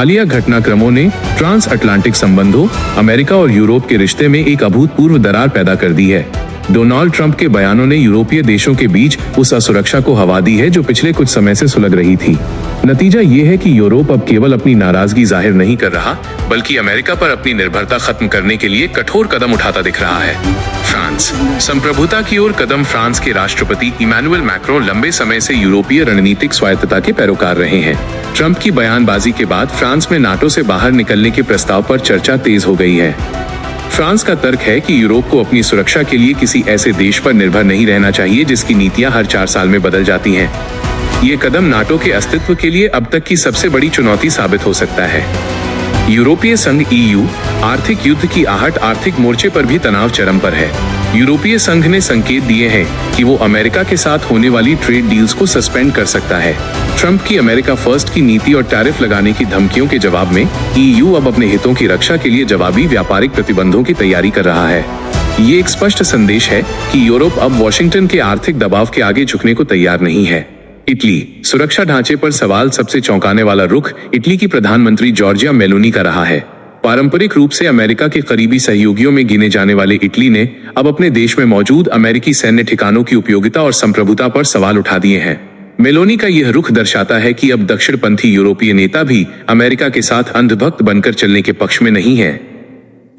हालिया घटनाक्रमों ने ट्रांस अटलांटिक संबंधों, अमेरिका और यूरोप के रिश्ते में एक अभूतपूर्व दरार पैदा कर दी है। डोनाल्ड ट्रंप के बयानों ने यूरोपीय देशों के बीच उस असुरक्षा को हवा दी है जो पिछले कुछ समय से सुलग रही थी। नतीजा ये है कि यूरोप अब केवल अपनी नाराजगी जाहिर नहीं कर रहा, बल्कि अमेरिका पर अपनी निर्भरता खत्म करने के लिए कठोर कदम उठाता दिख रहा है। फ्रांस संप्रभुता की ओर कदम। फ्रांस के राष्ट्रपति इमैनुअल मैक्रों लंबे समय से यूरोपीय रणनीतिक स्वायत्तता के पैरोकार रहे हैं। ट्रंप की बयानबाजी के बाद फ्रांस में नाटो से बाहर निकलने के प्रस्ताव पर चर्चा तेज हो गई है। फ्रांस का तर्क है कि यूरोप को अपनी सुरक्षा के लिए किसी ऐसे देश पर निर्भर नहीं रहना चाहिए जिसकी नीतियां हर 4 साल में बदल जाती हैं। ये कदम नाटो के अस्तित्व के लिए अब तक की सबसे बड़ी चुनौती साबित हो सकता है। यूरोपीय संघ (EU) आर्थिक युद्ध की आहट। आर्थिक मोर्चे पर भी तनाव चरम पर है। यूरोपीय संघ ने संकेत दिए हैं कि वो अमेरिका के साथ होने वाली ट्रेड डील्स को सस्पेंड कर सकता है। ट्रंप की अमेरिका फर्स्ट की नीति और टैरिफ लगाने की धमकियों के जवाब में EU अब अपने हितों की रक्षा के लिए जवाबी व्यापारिक प्रतिबंधों की तैयारी कर रहा है। ये एक स्पष्ट संदेश है कि यूरोप अब वॉशिंगटन के आर्थिक दबाव के आगे झुकने को तैयार नहीं है। इटली सुरक्षा ढांचे पर सवाल। सबसे चौंकाने वाला रुख इटली की प्रधानमंत्री जॉर्जिया मेलोनी का रहा है। पारंपरिक रूप से अमेरिका के करीबी सहयोगियों में गिने जाने वाले इटली ने अब अपने देश में मौजूद अमेरिकी सैन्य ठिकानों की उपयोगिता और संप्रभुता पर सवाल उठा दिए हैं। मेलोनी का यह रुख दर्शाता है कि अब दक्षिणपंथी यूरोपीय नेता भी अमेरिका के साथ अंधभक्त बनकर चलने के पक्ष में नहीं है।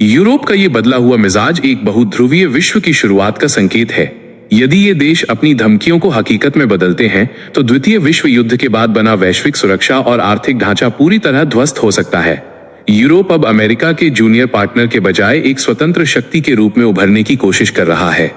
यूरोप का ये बदला हुआ मिजाज एक बहुध्रुवीय विश्व की शुरुआत का संकेत है। यदि ये देश अपनी धमकियों को हकीकत में बदलते हैं तो द्वितीय विश्व युद्ध के बाद बना वैश्विक सुरक्षा और आर्थिक ढांचा पूरी तरह ध्वस्त हो सकता है। यूरोप अब अमेरिका के जूनियर पार्टनर के बजाय एक स्वतंत्र शक्ति के रूप में उभरने की कोशिश कर रहा है।